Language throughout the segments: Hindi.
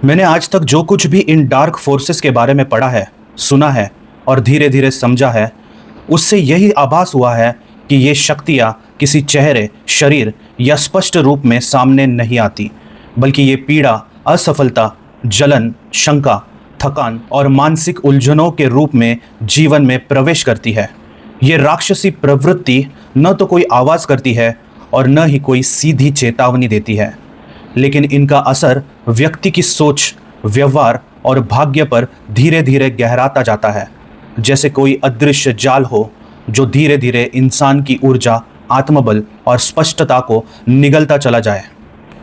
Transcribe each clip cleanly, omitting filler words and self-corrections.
मैंने आज तक जो कुछ भी इन डार्क फोर्सेस के बारे में पढ़ा है, सुना है और धीरे धीरे समझा है, उससे यही आभास हुआ है कि ये शक्तियाँ किसी चेहरे, शरीर या स्पष्ट रूप में सामने नहीं आती, बल्कि ये पीड़ा, असफलता, जलन, शंका, थकान और मानसिक उलझनों के रूप में जीवन में प्रवेश करती है। ये राक्षसी प्रवृत्ति न तो कोई आवाज़ करती है और न ही कोई सीधी चेतावनी देती है, लेकिन इनका असर व्यक्ति की सोच, व्यवहार और भाग्य पर धीरे धीरे गहराता जाता है, जैसे कोई अदृश्य जाल हो जो धीरे धीरे इंसान की ऊर्जा, आत्मबल और स्पष्टता को निगलता चला जाए।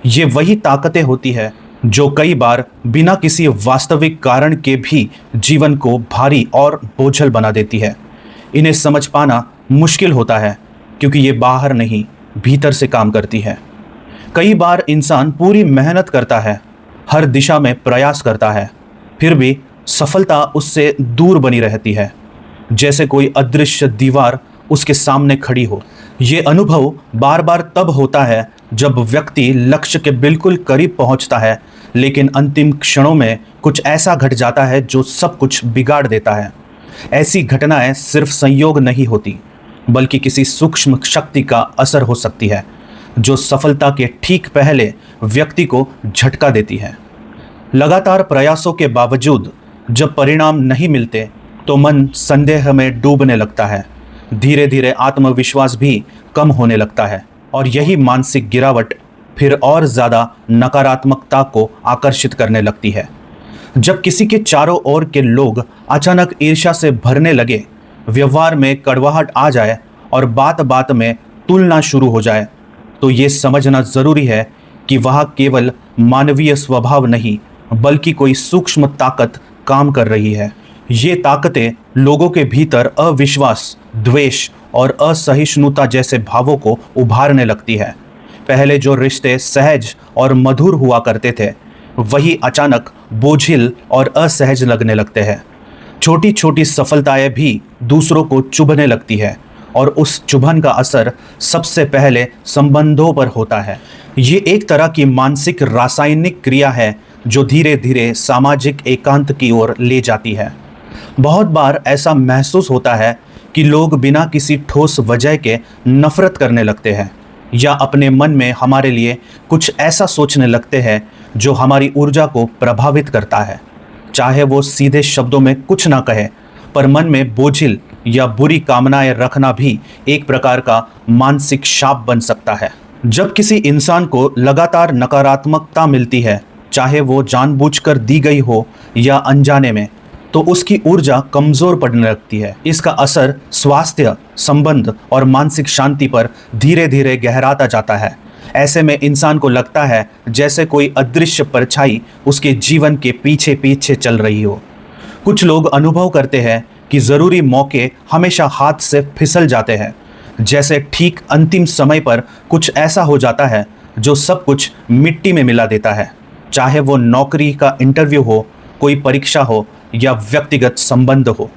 ये वही ताकतें होती है जो कई बार बिना किसी वास्तविक कारण के भी जीवन को भारी और बोझल बना देती है। इन्हें समझ पाना मुश्किल होता है क्योंकि ये बाहर नहीं, भीतर से काम करती है। कई बार इंसान पूरी मेहनत करता है, हर दिशा में प्रयास करता है, फिर भी सफलता उससे दूर बनी रहती है, जैसे कोई अदृश्य दीवार उसके सामने खड़ी हो। ये अनुभव बार बार तब होता है जब व्यक्ति लक्ष्य के बिल्कुल करीब पहुंचता है, लेकिन अंतिम क्षणों में कुछ ऐसा घट जाता है जो सब कुछ बिगाड़ देता है। ऐसी घटनाएं सिर्फ संयोग नहीं होती, बल्कि किसी सूक्ष्म शक्ति का असर हो सकती है जो सफलता के ठीक पहले व्यक्ति को झटका देती है। लगातार प्रयासों के बावजूद जब परिणाम नहीं मिलते तो मन संदेह में डूबने लगता है, धीरे धीरे आत्मविश्वास भी कम होने लगता है और यही मानसिक गिरावट फिर और ज़्यादा नकारात्मकता को आकर्षित करने लगती है। जब किसी के चारों ओर के लोग अचानक ईर्ष्या से भरने लगे, व्यवहार में कड़वाहट आ जाए और बात बात में तुलना शुरू हो जाए, तो ये समझना ज़रूरी है कि वह केवल मानवीय स्वभाव नहीं, बल्कि कोई सूक्ष्म ताकत काम कर रही है। ये ताकतें लोगों के भीतर अविश्वास, द्वेष और असहिष्णुता जैसे भावों को उभारने लगती है। पहले जो रिश्ते सहज और मधुर हुआ करते थे, वही अचानक बोझिल और असहज लगने लगते हैं। छोटी छोटी सफलताएं भी दूसरों को चुभने लगती है और उस चुभन का असर सबसे पहले संबंधों पर होता है। ये एक तरह की मानसिक रासायनिक क्रिया है जो धीरे धीरे सामाजिक एकांत की ओर ले जाती है। बहुत बार ऐसा महसूस होता है कि लोग बिना किसी ठोस वजह के नफरत करने लगते हैं या अपने मन में हमारे लिए कुछ ऐसा सोचने लगते हैं जो हमारी ऊर्जा को प्रभावित करता है। चाहे वो सीधे शब्दों में कुछ ना कहे, पर मन में बोझिल या बुरी कामनाएं रखना भी एक प्रकार का मानसिक शाप बन सकता है। जब किसी इंसान को लगातार नकारात्मकता मिलती है, चाहे वो जानबूझकर दी गई हो या अनजाने में, तो उसकी ऊर्जा कमज़ोर पड़ने लगती है। इसका असर स्वास्थ्य, संबंध और मानसिक शांति पर धीरे धीरे गहराता जाता है। ऐसे में इंसान को लगता है जैसे कोई अदृश्य परछाई उसके जीवन के पीछे पीछे चल रही हो। कुछ लोग अनुभव करते हैं कि ज़रूरी मौके हमेशा हाथ से फिसल जाते हैं, जैसे ठीक अंतिम समय पर कुछ ऐसा हो जाता है जो सब कुछ मिट्टी में मिला देता है। चाहे वो नौकरी का इंटरव्यू हो, कोई परीक्षा हो या व्यक्तिगत संबंध हो,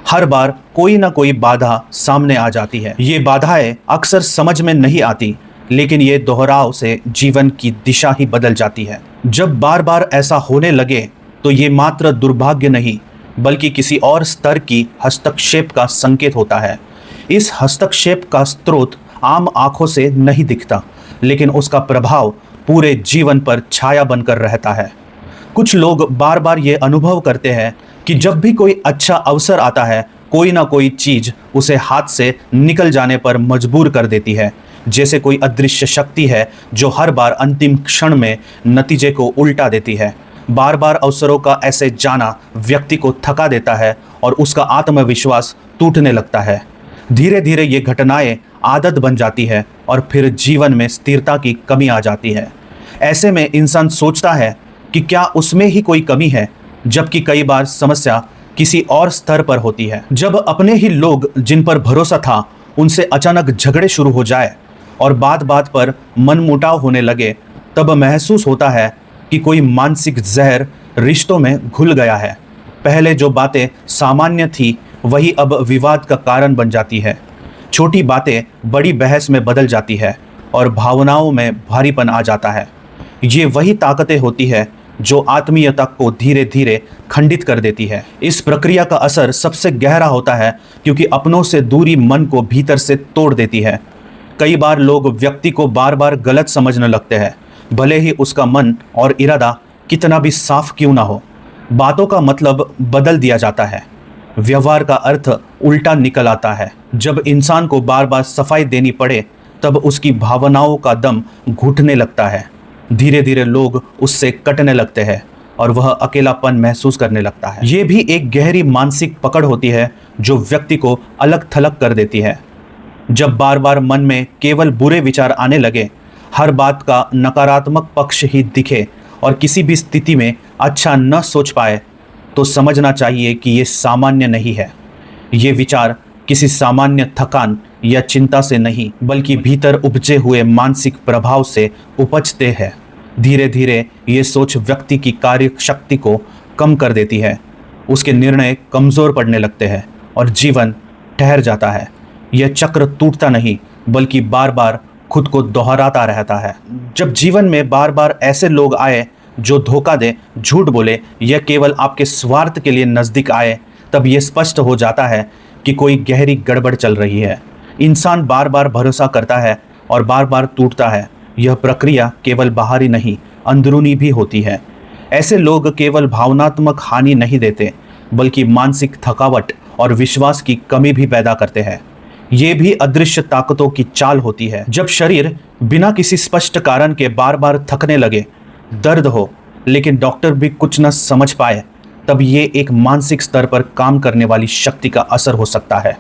हर बार कोई ना कोई बाधा सामने आ जाती है। ये बाधाएं अक्सर समझ में नहीं आती, लेकिन ये दोहराव से जीवन की दिशा ही बदल जाती है। जब बार बार ऐसा होने लगे तो ये मात्र दुर्भाग्य नहीं, बल्कि किसी और स्तर की हस्तक्षेप का संकेत होता है। इस हस्तक्षेप का स्रोत आम आंखों से नहीं दिखता, लेकिन उसका प्रभाव पूरे जीवन पर छाया बनकर रहता है। कुछ लोग बार बार ये अनुभव करते हैं कि जब भी कोई अच्छा अवसर आता है, कोई ना कोई चीज़ उसे हाथ से निकल जाने पर मजबूर कर देती है, जैसे कोई अदृश्य शक्ति है जो हर बार अंतिम क्षण में नतीजे को उल्टा देती है। बार बार अवसरों का ऐसे जाना व्यक्ति को थका देता है और उसका आत्मविश्वास टूटने लगता है। धीरे धीरे ये घटनाएं आदत बन जाती है और फिर जीवन में स्थिरता की कमी आ जाती है। ऐसे में इंसान सोचता है कि क्या उसमें ही कोई कमी है, जबकि कई बार समस्या किसी और स्तर पर होती है। जब अपने ही लोग जिन पर भरोसा था उनसे अचानक झगड़े शुरू हो जाए और बात बात पर मनमुटाव होने लगे, तब महसूस होता है कि कोई मानसिक जहर रिश्तों में घुल गया है। पहले जो बातें सामान्य थी वही अब विवाद का कारण बन जाती है। छोटी बातें बड़ी बहस में बदल जाती है और भावनाओं में भारीपन आ जाता है। ये वही ताकतें होती है जो आत्मीयता को धीरे धीरे खंडित कर देती है। इस प्रक्रिया का असर सबसे गहरा होता है क्योंकि अपनों से दूरी मन को भीतर से तोड़ देती है। कई बार लोग व्यक्ति को बार बार गलत समझने लगते हैं, भले ही उसका मन और इरादा कितना भी साफ क्यों ना हो। बातों का मतलब बदल दिया जाता है, व्यवहार का अर्थ उल्टा निकल आता है। जब इंसान को बार बार सफाई देनी पड़े तब उसकी भावनाओं का दम घुटने लगता है। धीरे धीरे लोग उससे कटने लगते हैं और वह अकेलापन महसूस करने लगता है। ये भी एक गहरी मानसिक पकड़ होती है जो व्यक्ति को अलग थलग कर देती है। जब बार बार मन में केवल बुरे विचार आने लगे, हर बात का नकारात्मक पक्ष ही दिखे और किसी भी स्थिति में अच्छा न सोच पाए, तो समझना चाहिए कि ये सामान्य नहीं है। ये विचार किसी सामान्य थकान या चिंता से नहीं, बल्कि भीतर उपजे हुए मानसिक प्रभाव से उपजते हैं। धीरे धीरे ये सोच व्यक्ति की कार्य शक्ति को कम कर देती है, उसके निर्णय कमज़ोर पड़ने लगते हैं और जीवन ठहर जाता है। यह चक्र टूटता नहीं, बल्कि बार बार खुद को दोहराता रहता है। जब जीवन में बार बार ऐसे लोग आए जो धोखा दे, झूठ बोले या केवल आपके स्वार्थ के लिए नज़दीक आए, तब ये स्पष्ट हो जाता है कि कोई गहरी गड़बड़ चल रही है। इंसान बार बार भरोसा करता है और बार बार टूटता है। यह प्रक्रिया केवल बाहरी नहीं, अंदरूनी भी होती है। ऐसे लोग केवल भावनात्मक हानि नहीं देते, बल्कि मानसिक थकावट और विश्वास की कमी भी पैदा करते हैं। ये भी अदृश्य ताकतों की चाल होती है। जब शरीर बिना किसी स्पष्ट कारण के बार बार थकने लगे, दर्द हो, लेकिन डॉक्टर भी कुछ न समझ पाए, तब ये एक मानसिक स्तर पर काम करने वाली शक्ति का असर हो सकता है।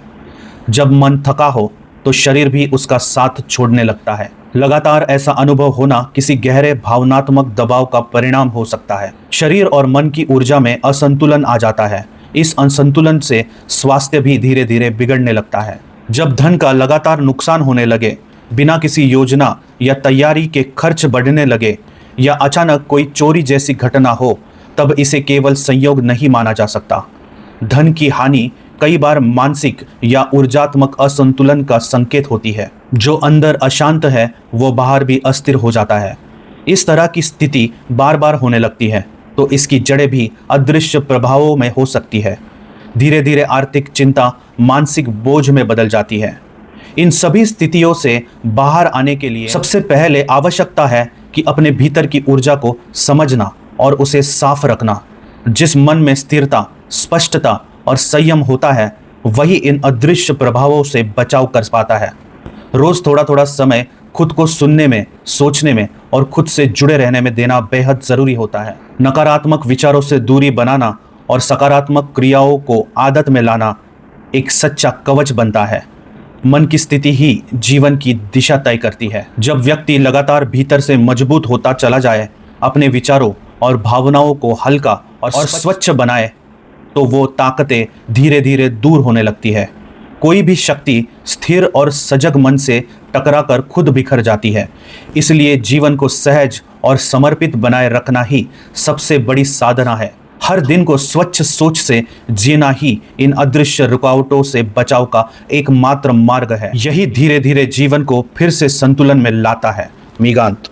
जब मन थका हो तो शरीर भी उसका साथ छोड़ने लगता है। लगातार ऐसा अनुभव होना किसी गहरे भावनात्मक दबाव का परिणाम हो सकता है। शरीर और मन की ऊर्जा में असंतुलन आ जाता है। इस असंतुलन से स्वास्थ्य भी धीरे धीरे बिगड़ने लगता है। जब धन का लगातार नुकसान होने लगे, बिना किसी योजना या तैयारी के खर्च बढ़ने लगे या अचानक कोई चोरी जैसी घटना हो, तब इसे केवल संयोग नहीं माना जा सकता। धन की हानि कई बार मानसिक या ऊर्जात्मक असंतुलन का संकेत होती है। जो अंदर अशांत है वो बाहर भी अस्थिर हो जाता है। इस तरह की स्थिति बार बार होने लगती है तो इसकी जड़ें भी अदृश्य प्रभावों में हो सकती है। धीरे धीरे आर्थिक चिंता मानसिक बोझ में बदल जाती है। इन सभी स्थितियों से बाहर आने के लिए सबसे पहले आवश्यकता है कि अपने भीतर की ऊर्जा को समझना और उसे साफ रखना। जिस मन में स्थिरता, स्पष्टता और संयम होता है, वही इन अदृश्य प्रभावों से बचाव कर पाता है। रोज थोड़ा थोड़ा समय खुद को सुनने में, सोचने में और खुद से जुड़े रहने में देना बेहद जरूरी होता है। नकारात्मक विचारों से दूरी बनाना और सकारात्मक क्रियाओं को आदत में लाना एक सच्चा कवच बनता है। मन की स्थिति ही जीवन की दिशा तय करती है। जब व्यक्ति लगातार भीतर से मजबूत होता चला जाए, अपने विचारों और भावनाओं को हल्का और स्वच्छ बनाए, तो वो ताकतें धीरे धीरे दूर होने लगती है। कोई भी शक्ति स्थिर और सजग मन से टकराकर खुद बिखर जाती है। इसलिए जीवन को सहज और समर्पित बनाए रखना ही सबसे बड़ी साधना है। हर दिन को स्वच्छ सोच से जीना ही इन अदृश्य रुकावटों से बचाव का एकमात्र मार्ग है। यही धीरे धीरे जीवन को फिर से संतुलन में लाता है। मीगांत।